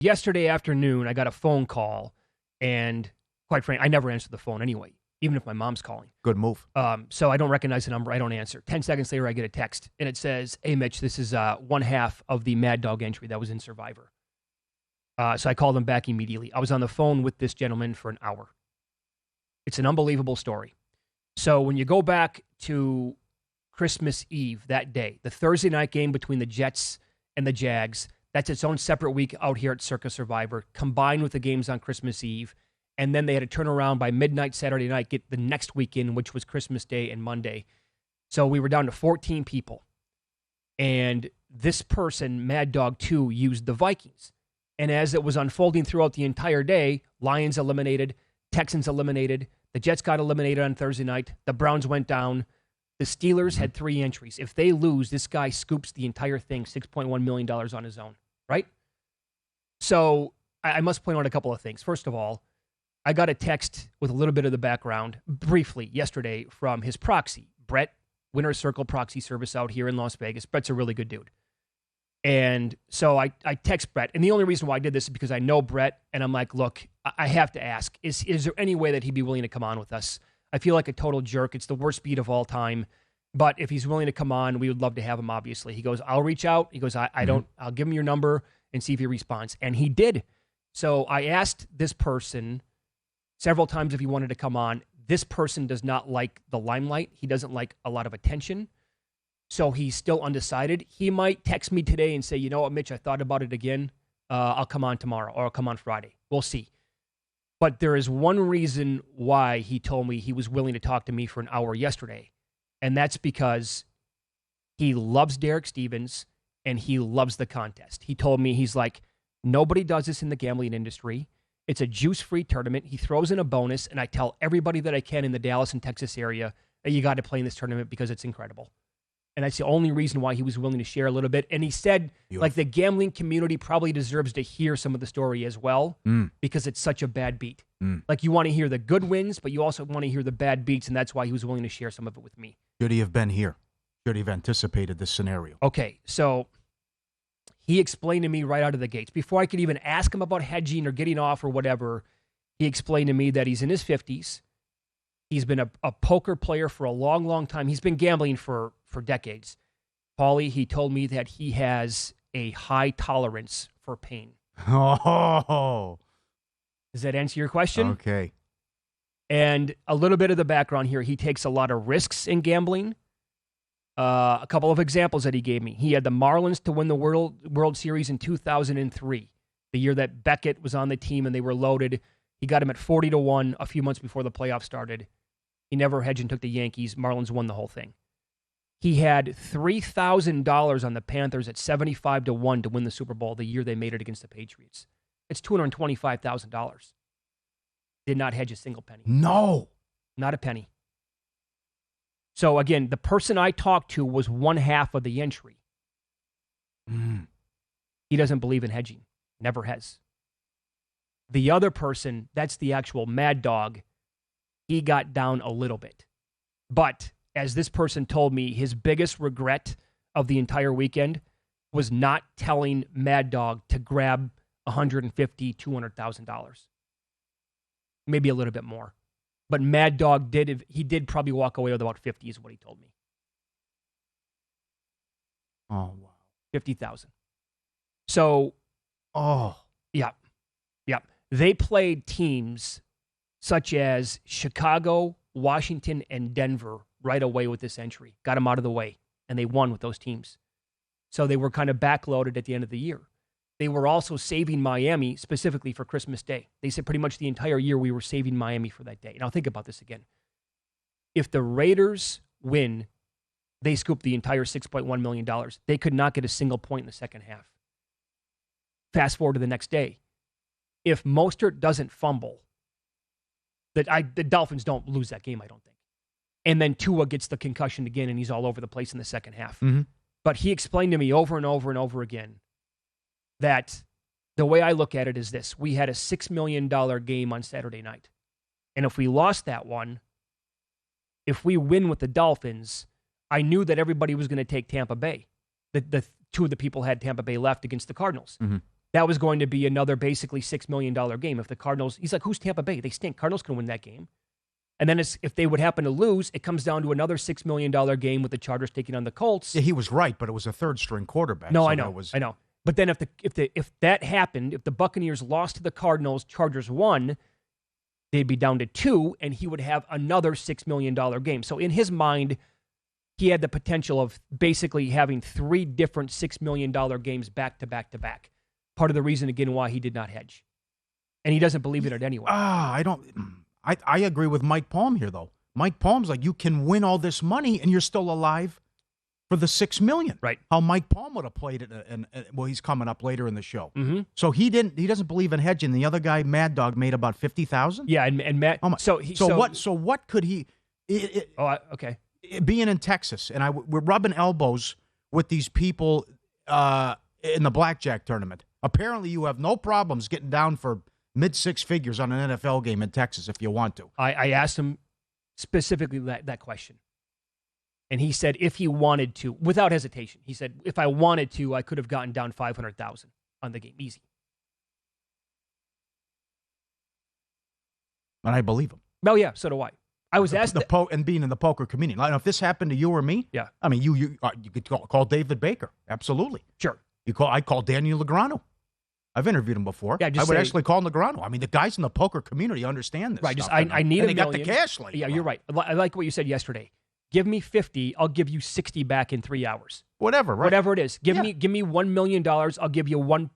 yesterday afternoon, I got a phone call, and quite frankly, I never answer the phone anyway, even if my mom's calling. Good move. So I don't recognize the number. I don't answer. 10 seconds later, I get a text, and it says, "Hey, Mitch, this is one half of the Mad Dog entry that was in Survivor." So I called him back immediately. I was on the phone with this gentleman for an hour. It's an unbelievable story. So when you go back to Christmas Eve that day, the Thursday night game between the Jets and the Jags, that's its own separate week out here at Circa Survivor, combined with the games on Christmas Eve. And then they had to turn around by midnight Saturday night, get the next weekend, which was Christmas Day and Monday. So we were down to 14 people. And this person, Mad Dog 2, used the Vikings. And as it was unfolding throughout the entire day, Lions eliminated, Texans eliminated, the Jets got eliminated on Thursday night, the Browns went down, the Steelers had 3 entries. If they lose, this guy scoops the entire thing, $6.1 million on his own, right? So I must point out a couple of things. First of all, I got a text with a little bit of the background briefly yesterday from his proxy, Brett, Winner's Circle proxy service out here in Las Vegas. Brett's a really good dude. And so I text Brett. And the only reason why I did this is because I know Brett. And I'm like, look, I have to ask, is there any way that he'd be willing to come on with us? I feel like a total jerk. It's the worst beat of all time. But if he's willing to come on, we would love to have him, obviously. He goes, I'll reach out. He goes, I'll give him your number and see if he responds. And he did. So I asked this person several times if he wanted to come on. This person does not like the limelight. He doesn't like a lot of attention. So he's still undecided. He might text me today and say, you know what, Mitch, I thought about it again. I'll come on tomorrow or I'll come on Friday. We'll see. But there is one reason why he told me he was willing to talk to me for an hour yesterday. And that's because he loves Derek Stevens and he loves the contest. He told me, he's like, nobody does this in the gambling industry. It's a juice-free tournament. He throws in a bonus, and I tell everybody that I can in the Dallas and Texas area that you got to play in this tournament because it's incredible. And that's the only reason why he was willing to share a little bit. And he said, like, the gambling community probably deserves to hear some of the story as well because it's such a bad beat. Like, you want to hear the good wins, but you also want to hear the bad beats, and that's why he was willing to share some of it with me. Should he have been here? Should he have anticipated this scenario? Okay, so he explained to me right out of the gates, before I could even ask him about hedging or getting off or whatever, he explained to me that he's in his 50s. He's been a poker player for a long, long time. He's been gambling for decades. Paulie, he told me that he has a high tolerance for pain. Oh. Does that answer your question? Okay. And a little bit of the background here, he takes a lot of risks in gambling. A couple of examples that he gave me. He had the Marlins to win the World Series in 2003, the year that Beckett was on the team and they were loaded. He got him at 40-1 a few months before the playoffs started. He never hedged and took the Yankees. Marlins won the whole thing. He had $3,000 on the Panthers at 75-1 to win the Super Bowl the year they made it against the Patriots. It's $225,000. Did not hedge a single penny. No. Not a penny. So again, the person I talked to was one half of the entry. He doesn't believe in hedging. Never has. The other person, that's the actual Mad Dog, he got down a little bit. But as this person told me, his biggest regret of the entire weekend was not telling Mad Dog to grab $150,000, $200,000. Maybe a little bit more. But Mad Dog did probably walk away with about 50 is what he told me. Oh, wow. 50,000. So, yeah. They played teams such as Chicago, Washington, and Denver right away with this entry. Got them out of the way, and they won with those teams. So they were kind of backloaded at the end of the year. They were also saving Miami specifically for Christmas Day. They said pretty much the entire year we were saving Miami for that day. Now think about this again. If the Raiders win, they scoop the entire $6.1 million. They could not get a single point in the second half. Fast forward to the next day. If Mostert doesn't fumble, the Dolphins don't lose that game, I don't think. And then Tua gets the concussion again, and he's all over the place in the second half. But he explained to me over and over and over again that the way I look at it is this. We had a $6 million game on Saturday night. And if we lost that one, if we win with the Dolphins, I knew that everybody was going to take Tampa Bay. The two of the people had Tampa Bay left against the Cardinals. that was going to be another basically $6 million game. If the Cardinals, he's like, who's Tampa Bay? They stink. Cardinals can win that game. And then if they would happen to lose, it comes down to another $6 million game with the Chargers taking on the Colts. Yeah, he was right, but it was a third-string quarterback. No, so I know. But then if that happened, if the Buccaneers lost to the Cardinals, Chargers won, they'd be down to 2, and he would have another $6 million game. So in his mind, he had the potential of basically having 3 different $6 million games back to back to back. Part of the reason, again, why he did not hedge. And he doesn't believe in it anyway. I agree with Mike Palm here, though. Mike Palm's like, you can win all this money and you're still alive for the $6 million. Right. How Mike Palm would have played it, and well, he's coming up later in the show. Mm-hmm. So he doesn't believe in hedging. The other guy, Mad Dog, made about $50,000. Yeah, and Matt. So what could he? Okay. Being in Texas, and we're rubbing elbows with these people in the blackjack tournament. Apparently, you have no problems getting down for mid-6 figures on an NFL game in Texas if you want to. I asked him specifically that question. And he said if he wanted to, without hesitation, he said, if I wanted to, I could have gotten down $500,000 on the game. Easy. And I believe him. Well, yeah, so do I. I was asked and being in the poker community. Like, if this happened to you or me, yeah. I mean, you could call David Baker. Absolutely. Sure. I call Daniel Negreanu. I've interviewed him before. Yeah, I would actually call Negreanu. I mean, the guys in the poker community understand this. Right. Stuff, I need and $1 million. They got the cash later. Yeah, you're right. I like what you said yesterday. Give me 50, I'll give you 60 back in 3 hours. Whatever, right? Whatever it is. Give me $1 million, I'll give you $1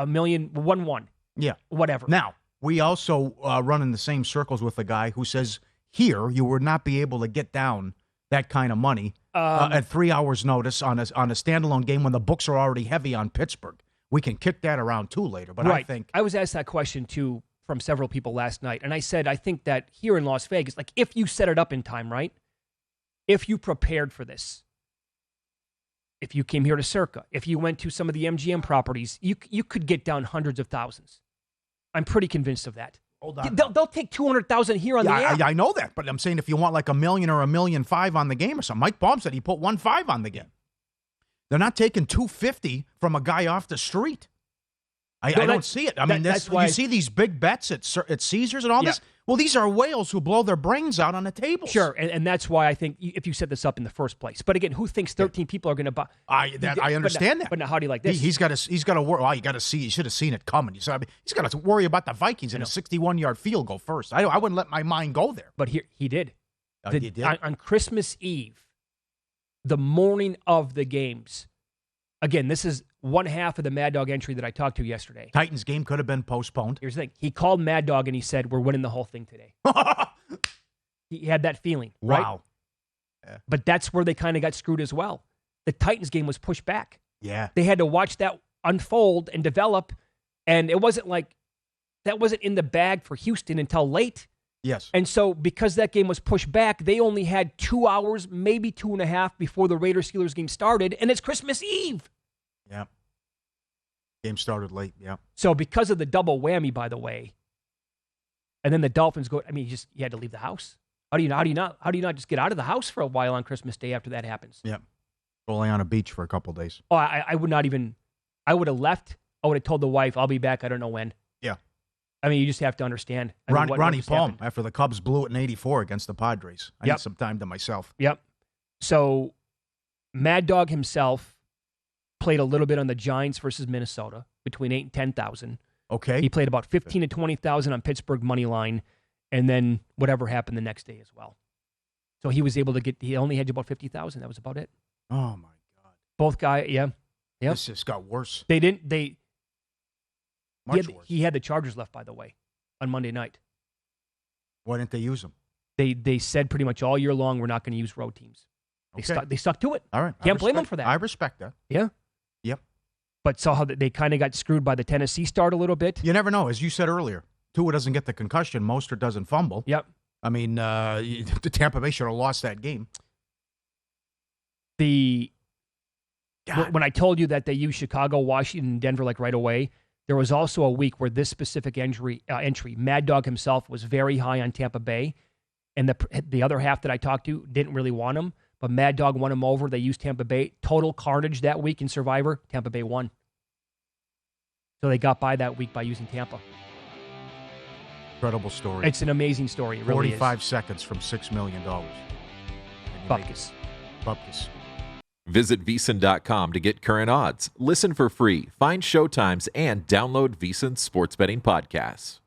million. Yeah. Whatever. Now, we also run in the same circles with a guy who says here you would not be able to get down that kind of money at 3 hours notice on a standalone game when the books are already heavy on Pittsburgh. We can kick that around too later, but right. I was asked that question too from several people last night, and I said I think that here in Las Vegas, like if you set it up in time, right? If you prepared for this, if you came here to Circa, if you went to some of the MGM properties, you could get down hundreds of thousands. I'm pretty convinced of that. Hold on. They'll take 200,000 here on the air. I know that, but I'm saying if you want like $1 million or $1.5 million on the game or something, Mike Baum said he put 1.5 on the game. They're not taking $250 from a guy off the street. I don't see it. I mean, that's why you see these big bets at Caesars and all this. Well, these are whales who blow their brains out on the table. Sure, and that's why I think if you set this up in the first place. But again, who thinks 13 people are going to buy? I understand that. But now, how do you like this? He's got to worry. Well, you got to see. You should have seen it coming. He's got to worry about the Vikings in a 61-yard field goal first. I wouldn't let my mind go there. But he did. He did on Christmas Eve, the morning of the games. Again, this is one half of the Mad Dog entry that I talked to yesterday. Titans game could have been postponed. Here's the thing. He called Mad Dog and he said, we're winning the whole thing today. He had that feeling, right? Wow. Yeah. But that's where they kind of got screwed as well. The Titans game was pushed back. Yeah. They had to watch that unfold and develop, and it wasn't like that wasn't in the bag for Houston until late. Yes. And so because that game was pushed back, they only had 2 hours, maybe 2.5 before the Raiders-Steelers game started, and it's Christmas Eve. Yeah. Game started late, yeah. So because of the double whammy, by the way, and then the Dolphins go, I mean, you had to leave the house. How do you not just get out of the house for a while on Christmas Day after that happens? Yeah. Go lay on a beach for a couple of days. Oh, I would not even, I would have left. I would have told the wife, I'll be back. I don't know when. Yeah. I mean, you just have to understand. Ronnie Palm, after the Cubs blew it in 84 against the Padres. I need some time to myself. Yep. So Mad Dog himself played a little bit on the Giants versus Minnesota between 8,000 and 10,000. Okay. He played about 15 to 20,000 on Pittsburgh money line, and then whatever happened the next day as well. So he was able to he only had about 50,000. That was about it. Oh my God. Both guys, yeah. Yep. This just got worse. Worse. He had the Chargers left, by the way, on Monday night. Why didn't they use them? They said pretty much all year long, we're not going to use road teams. They stuck to it. All right. Can't blame them for that. I respect that. Yeah. Yep. But saw how they kind of got screwed by the Tennessee start a little bit. You never know. As you said earlier, Tua doesn't get the concussion. Mostert doesn't fumble. Yep. I mean, the Tampa Bay should have lost that game. When I told you that they used Chicago, Washington, and Denver like right away, there was also a week where this specific entry, Mad Dog himself was very high on Tampa Bay, and the other half that I talked to didn't really want him, but Mad Dog won him over. They used Tampa Bay. Total carnage that week in Survivor. Tampa Bay won. So they got by that week by using Tampa. Incredible story. It's an amazing story. It really 45 seconds from $6 million. Bupkis. Bupkis. Visit VSiN.com to get current odds, listen for free, find showtimes, and download VSiN sports betting podcasts.